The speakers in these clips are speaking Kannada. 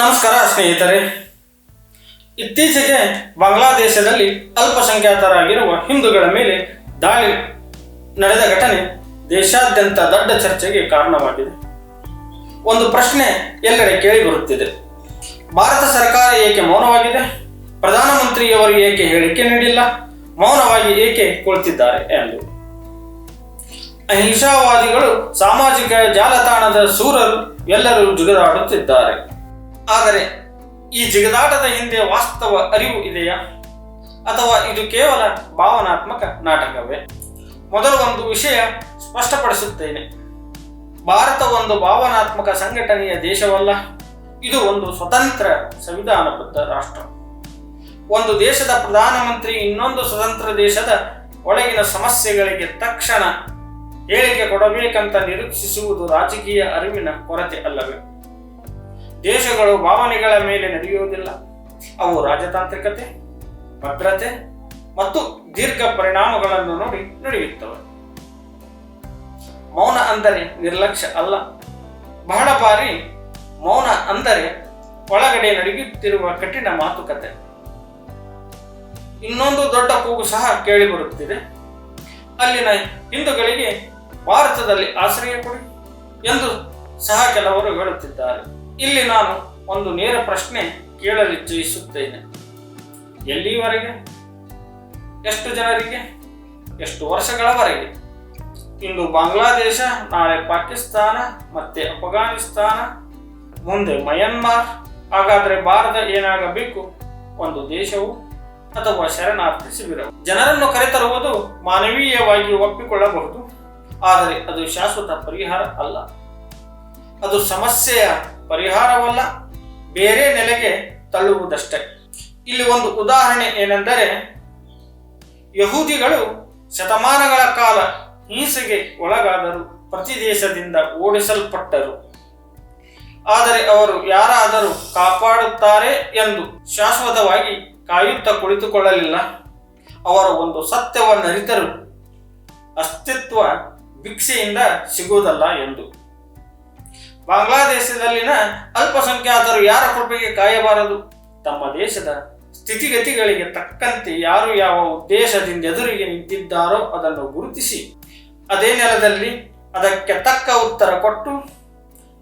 ನಮಸ್ಕಾರ ಸ್ನೇಹಿತರೆ. ಇತ್ತೀಚೆಗೆ ಬಾಂಗ್ಲಾದೇಶದಲ್ಲಿ ಅಲ್ಪಸಂಖ್ಯಾತರಾಗಿರುವ ಹಿಂದೂಗಳ ಮೇಲೆ ದಾಳಿ ನಡೆದ ಘಟನೆ ದೇಶಾದ್ಯಂತ ದೊಡ್ಡ ಚರ್ಚೆಗೆ ಕಾರಣವಾಗಿದೆ. ಒಂದು ಪ್ರಶ್ನೆ ಎಲ್ಲೆಡೆ ಕೇಳಿ ಬರುತ್ತಿದೆ. ಭಾರತ ಸರ್ಕಾರ ಏಕೆ ಮೌನವಾಗಿದೆ? ಪ್ರಧಾನಮಂತ್ರಿಯವರು ಏಕೆ ಹೇಳಿಕೆ ನೀಡಿಲ್ಲ? ಮೌನವಾಗಿ ಏಕೆ ಕುಳಿತಿದ್ದಾರೆ ಎಂದು. ಅಹಿಂಸಾವಾದಿಗಳು, ಸಾಮಾಜಿಕ ಜಾಲತಾಣದ ಸೂರರು ಎಲ್ಲರೂ ಜಿಗಿದಾಡುತ್ತಿದ್ದಾರೆ. ಆದರೆ ಈ ಜಿಗಿದಾಟದ ಹಿಂದೆ ವಾಸ್ತವ ಅರಿವು ಇದೆಯಾ, ಅಥವಾ ಇದು ಕೇವಲ ಭಾವನಾತ್ಮಕ ನಾಟಕವೇ? ಮೊದಲು ಒಂದು ವಿಷಯ ಸ್ಪಷ್ಟಪಡಿಸುತ್ತೇನೆ. ಭಾರತ ಒಂದು ಭಾವನಾತ್ಮಕ ಸಂಘಟನೆಯ ದೇಶವಲ್ಲ. ಇದು ಒಂದು ಸ್ವತಂತ್ರ ಸಂವಿಧಾನಬದ್ಧ ರಾಷ್ಟ್ರ. ಒಂದು ದೇಶದ ಪ್ರಧಾನಮಂತ್ರಿ ಇನ್ನೊಂದು ಸ್ವತಂತ್ರ ದೇಶದ ಒಳಗಿನ ಸಮಸ್ಯೆಗಳಿಗೆ ತಕ್ಷಣ ಹೇಳಿಕೆ ಕೊಡಬೇಕಂತ ನಿರೀಕ್ಷಿಸುವುದು ರಾಜಕೀಯ ಅರಿವಿನ ಕೊರತೆ ಅಲ್ಲವೇ? ದೇಶಗಳು ಭಾವನೆಗಳ ಮೇಲೆ ನಡೆಯುವುದಿಲ್ಲ. ಅವು ರಾಜತಾಂತ್ರಿಕತೆ, ಭದ್ರತೆ ಮತ್ತು ದೀರ್ಘ ಪರಿಣಾಮಗಳನ್ನು ನೋಡಿ ನಡೆಯುತ್ತವೆ. ಮೌನ ಅಂದರೆ ನಿರ್ಲಕ್ಷ್ಯ ಅಲ್ಲ. ಬಹಳ ಬಾರಿ ಮೌನ ಅಂದರೆ ಒಳಗಡೆ ನಡೆಯುತ್ತಿರುವ ಕಠಿಣ ಮಾತುಕತೆ. ಇನ್ನೊಂದು ದೊಡ್ಡ ಕೂಗು ಸಹ ಕೇಳಿಬರುತ್ತಿದೆ. ಅಲ್ಲಿನ ಹಿಂದೂಗಳಿಗೆ ಭಾರತದಲ್ಲಿ ಆಶ್ರಯ ಕೊಡಿ ಎಂದು ಸಹ ಕೆಲವರು ಹೇಳುತ್ತಿದ್ದಾರೆ. ಇಲ್ಲಿ ನಾನು ಒಂದು ನೇರ ಪ್ರಶ್ನೆ ಕೇಳಲಿಚ್ಛಿಸುತ್ತೇನೆ. ಎಲ್ಲಿವರೆಗೆ? ಎಷ್ಟು ಜನರಿಗೆ? ಎಷ್ಟು ವರ್ಷಗಳವರೆಗೆ? ಇಂದು ಬಾಂಗ್ಲಾದೇಶ, ನಾಳೆ ಪಾಕಿಸ್ತಾನ, ಮತ್ತೆ ಅಫ್ಘಾನಿಸ್ತಾನ, ಮುಂದೆ ಮಯನ್ಮಾರ್. ಹಾಗಾದರೆ ಭಾರತ ಏನಾಗಬೇಕು? ಒಂದು ದೇಶವು ಅಥವಾ ಶರಣಾರ್ಥಿ ಶಿಬಿರ? ಜನರನ್ನು ಕರೆತರುವುದು ಮಾನವೀಯವಾಗಿ ಒಪ್ಪಿಕೊಳ್ಳಬಹುದು, ಆದರೆ ಅದು ಶಾಶ್ವತ ಪರಿಹಾರ ಅಲ್ಲ. ಅದು ಸಮಸ್ಯೆಯ ಪರಿಹಾರವಲ್ಲ, ಬೇರೆ ನೆಲೆಗೆ ತಳ್ಳುವುದಷ್ಟೇ. ಇಲ್ಲಿ ಒಂದು ಉದಾಹರಣೆ ಏನೆಂದರೆ, ಯಹೂದಿಗಳು ಶತಮಾನಗಳ ಕಾಲ ಹಿಂಸೆಗೆ ಒಳಗಾದರು, ಪ್ರತಿ ದೇಶದಿಂದ ಓಡಿಸಲ್ಪಟ್ಟರು. ಆದರೆ ಅವರು ಯಾರಾದರೂ ಕಾಪಾಡುತ್ತಾರೆ ಎಂದು ಶಾಶ್ವತವಾಗಿ ಕಾಯುತ್ತಾ ಕುಳಿತುಕೊಳ್ಳಲಿಲ್ಲ. ಅವರು ಒಂದು ಸತ್ಯವನ್ನು ಅರಿತರು: ಅಸ್ತಿತ್ವ ಭಿಕ್ಷೆಯಿಂದ ಸಿಗುವುದಲ್ಲ ಎಂದು. ಬಾಂಗ್ಲಾದೇಶದಲ್ಲಿನ ಅಲ್ಪಸಂಖ್ಯಾತರು ಯಾರ ಕೃಪೆಗೆ ಕಾಯಬಾರದು. ತಮ್ಮ ದೇಶದ ಸ್ಥಿತಿಗತಿಗಳಿಗೆ ತಕ್ಕಂತೆ ಯಾರು ಯಾವ ಉದ್ದೇಶದಿಂದ ಎದುರಿಗೆ ನಿಂತಿದ್ದಾರೋ ಅದನ್ನು ಗುರುತಿಸಿ ಅದೇ ನೆಲದಲ್ಲಿ ಅದಕ್ಕೆ ತಕ್ಕ ಉತ್ತರ ಕೊಟ್ಟು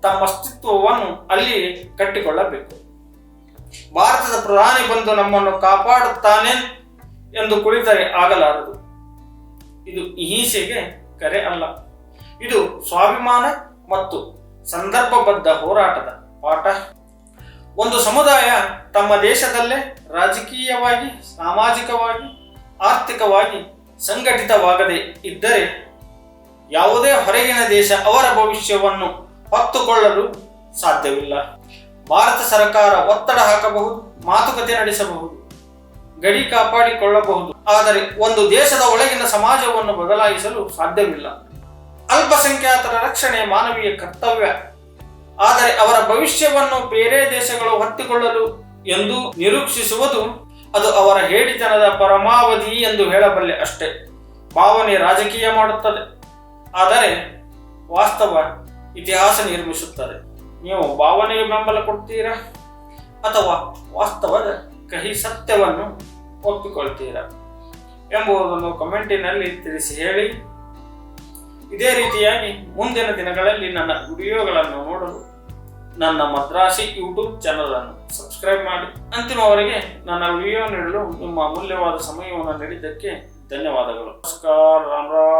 ತಮ್ಮ ಅಸ್ತಿತ್ವವನ್ನು ಅಲ್ಲಿ ಕಟ್ಟಿಕೊಳ್ಳಬೇಕು. ಭಾರತದ ಪ್ರಧಾನಿ ಬಂದು ನಮ್ಮನ್ನು ಕಾಪಾಡುತ್ತಾನೆ ಎಂದು ಕುಳಿತರೆ ಆಗಲಾರದು. ಇದು ಹಿಂಸೆಗೆ ಕರೆ ಅಲ್ಲ. ಇದು ಸ್ವಾಭಿಮಾನ ಮತ್ತು ಸಂದರ್ಭಬದ್ಧ ಹೋರಾಟದ ಪಾಠ. ಒಂದು ಸಮುದಾಯ ತಮ್ಮ ದೇಶದಲ್ಲೇ ರಾಜಕೀಯವಾಗಿ, ಸಾಮಾಜಿಕವಾಗಿ, ಆರ್ಥಿಕವಾಗಿ ಸಂಘಟಿತವಾಗದೇ ಇದ್ದರೆ ಯಾವುದೇ ಹೊರಗಿನ ದೇಶ ಅವರ ಭವಿಷ್ಯವನ್ನು ಹೊತ್ತುಕೊಳ್ಳಲು ಸಾಧ್ಯವಿಲ್ಲ. ಭಾರತ ಸರ್ಕಾರ ಒತ್ತಡ ಹಾಕಬಹುದು, ಮಾತುಕತೆ ನಡೆಸಬಹುದು, ಗಡಿ ಕಾಪಾಡಿಕೊಳ್ಳಬಹುದು, ಆದರೆ ಒಂದು ದೇಶದ ಒಳಗಿನ ಸಮಾಜವನ್ನು ಬದಲಾಯಿಸಲು ಸಾಧ್ಯವಿಲ್ಲ. ಅಲ್ಪಸಂಖ್ಯಾತರ ರಕ್ಷಣೆ ಮಾನವೀಯ ಕರ್ತವ್ಯ, ಆದರೆ ಅವರ ಭವಿಷ್ಯವನ್ನು ಬೇರೆ ದೇಶಗಳು ಹೊತ್ತಿಕೊಳ್ಳಲು ಎಂದು ನಿರೀಕ್ಷಿಸುವುದು ಅದು ಅವರ ಹೇಡಿತನದ ಪರಮಾವಧಿ ಎಂದು ಹೇಳಬಲ್ಲೆ ಅಷ್ಟೇ. ಭಾವನೆ ರಾಜಕೀಯ ಮಾಡುತ್ತದೆ, ಆದರೆ ವಾಸ್ತವ ಇತಿಹಾಸ ನಿರ್ಮಿಸುತ್ತದೆ. ನೀವು ಭಾವನೆಗೆ ಬೆಂಬಲ ಕೊಡ್ತೀರಾ ಅಥವಾ ವಾಸ್ತವದ ಕಹಿ ಸತ್ಯವನ್ನು ಒಪ್ಪಿಕೊಳ್ತೀರಾ ಎಂಬುದನ್ನು ಕಮೆಂಟಿನಲ್ಲಿ ತಿಳಿಸಿ ಹೇಳಿ. ಇದೇ ರೀತಿಯಾಗಿ ಮುಂದಿನ ದಿನಗಳಲ್ಲಿ ನನ್ನ ವಿಡಿಯೋಗಳನ್ನು ನೋಡಲು ನನ್ನ ಮದ್ರಾಸಿ ಯೂಟ್ಯೂಬ್ ಚಾನಲ್ ಅನ್ನು ಸಬ್ಸ್ಕ್ರೈಬ್ ಮಾಡಿ. ಅಂತಿಮವರೆಗೆ ನನ್ನ ವಿಡಿಯೋ ನೀಡಲು ನಿಮ್ಮ ಅಮೂಲ್ಯವಾದ ಸಮಯವನ್ನು ನೀಡಿದ್ದಕ್ಕೆ ಧನ್ಯವಾದಗಳು. ನಮಸ್ಕಾರ. ರಾಮ್ ರಾಮ್.